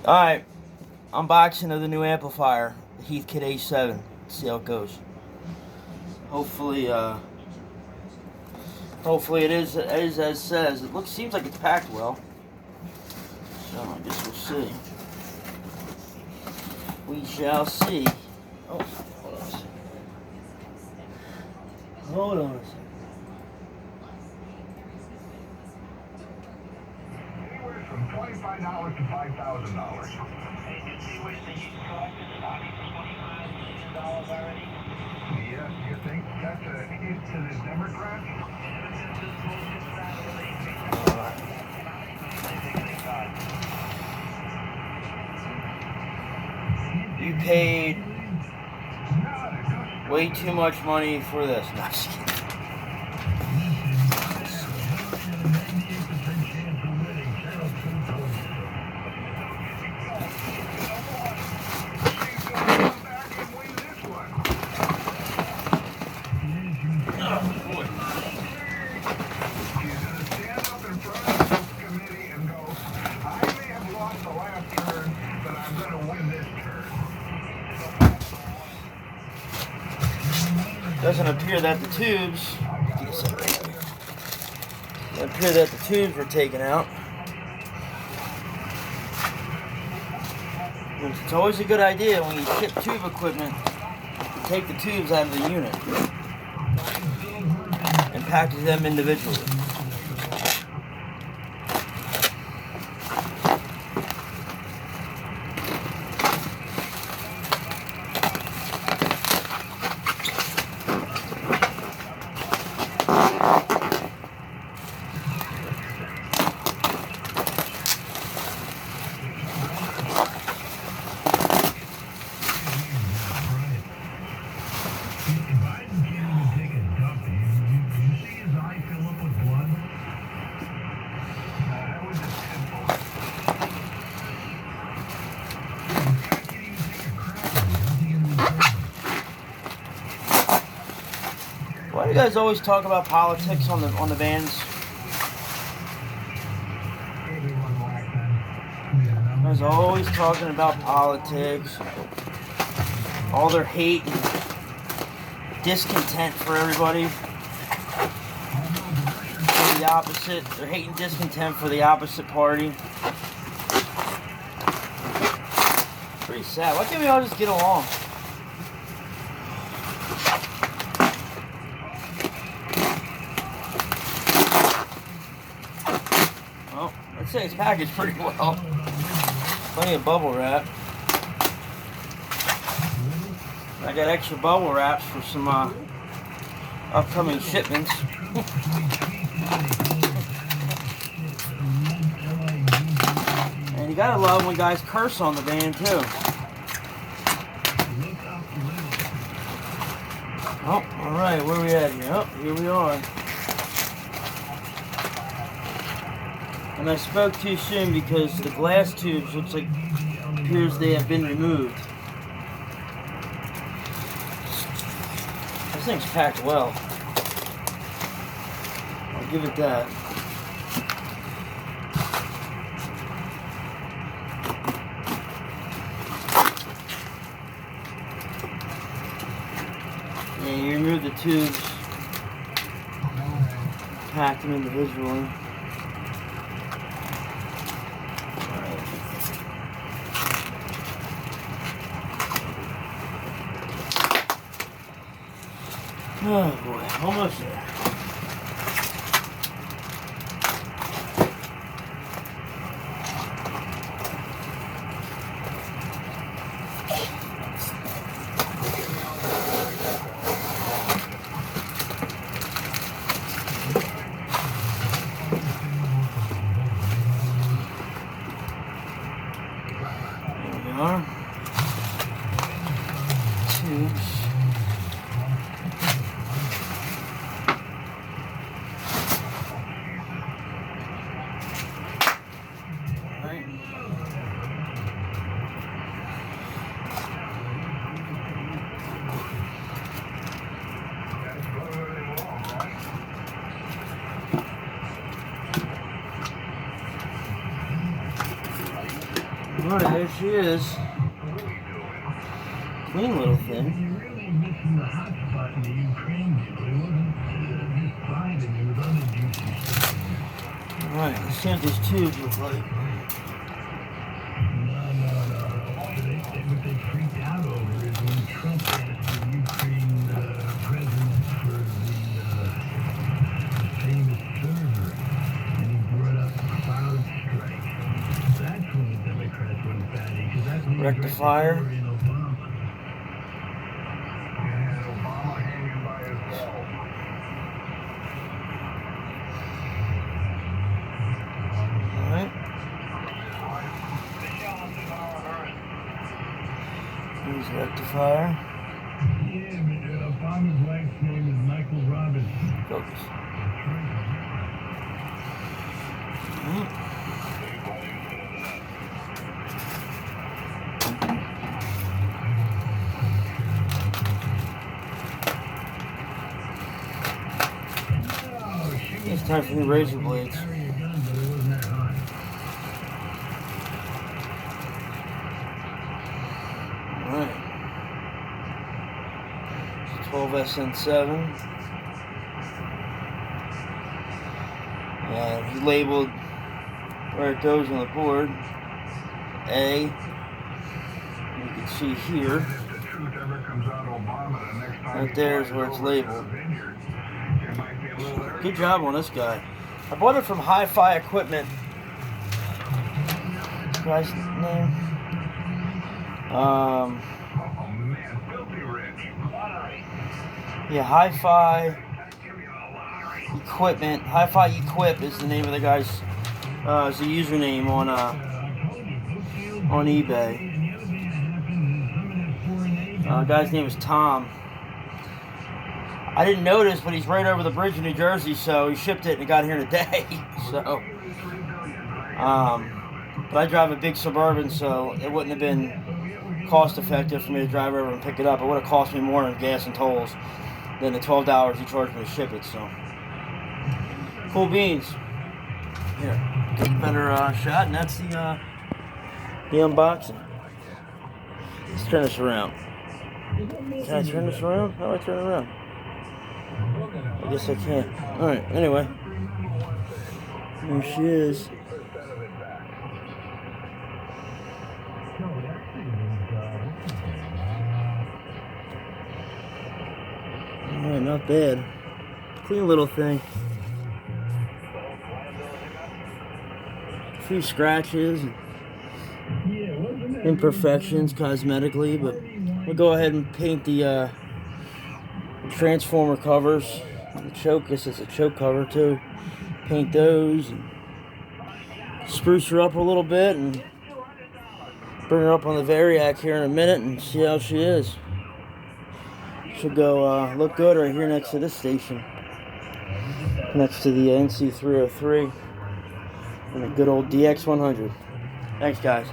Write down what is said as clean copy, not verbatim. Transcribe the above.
Alright, unboxing of the new amplifier, the Heathkit A-7. Let's see how it goes. Hopefully it is as it says. It seems like it's packed well. So I guess we'll see. We shall see. Oh, hold on a second. Hold on a second. Anywhere from $25 to $5,000. Agency wish that you collected the money for $25 million already? Yes, you think that's a hit to the Democrats? You paid way too much money for this. No, I'm just kidding. Doesn't appear that the tubes. Doesn't appear that the tubes were taken out. It's always a good idea when you ship tube equipment to take the tubes out of the unit and package them individually. Why do you guys always talk about politics on the vans? You guys are always talking about politics, all their hate and discontent for everybody. For the opposite, they're hating discontent for the opposite party. Pretty sad. Why can't we all just get along? Well, I'd say it's packaged pretty well. Plenty of bubble wrap. I got extra bubble wraps for some upcoming shipments. And you gotta love when guys curse on the van too. Oh, alright, where are we at here? Oh, here we are. And I spoke too soon because the glass tubes looks like appears they have been removed. This thing's packed well. I'll give it that. Yeah, you remove the tubes, pack them individually. Oh boy, almost there. There we are. Tubes. Alright, there she is. Clean little thing. You're really missing the hot spot in the Ukraine deal. It wasn't just Biden, it was other juicy stuff. Alright, let's see what these tubes look like. No. What they freaked out over is when Trump asked the Ukraine president for the famous server, and he brought up CrowdStrike. That's when the Democrats went batty, because that leads Rectifier. right to Hillary and Obama. And Obama hanging by his balls. Alright. The shallow's in our hurry. Here's the rectifier. Yeah, but Obama's wife's name is Michael Robinson. Focus. It's time for new razor blades. Carry a gun, but it wasn't that hard. Alright. It's 12SN7. And he's labeled where it goes on the board. A. You can see here. If the truth ever comes out, Obama, the next time Right there is where it's labeled. it might be a little Good job on this guy. I bought it from Hi-Fi Equipment. This guy's name? Oh man, filthy rich. Lottery. Yeah, Hi-Fi Give me a lottery. Equipment. Hi-Fi Equip is the name of the guy's. Is the username on eBay. Guy's name is Tom. I didn't notice, but he's right over the bridge in New Jersey, so he shipped it and it got here in a day. So, but I drive a big Suburban, so it wouldn't have been cost effective for me to drive over and pick it up. It would have cost me more in gas and tolls than the $12 he charged me to ship it. So, cool beans. Here, take a better shot, and that's the unboxing. Let's turn this around. Can I turn this around? How do I turn it around? I guess I can't. Alright, anyway. There she is. Alright, not bad. Clean little thing. A few scratches, imperfections cosmetically, but we'll go ahead and paint the transformer covers. The choke, this is a choke cover too. Paint those and spruce her up a little bit and bring her up on the Variac here in a minute and see how she is. She'll go look good right here next to this station, next to the NC303 and a good old DX100. Thanks, guys.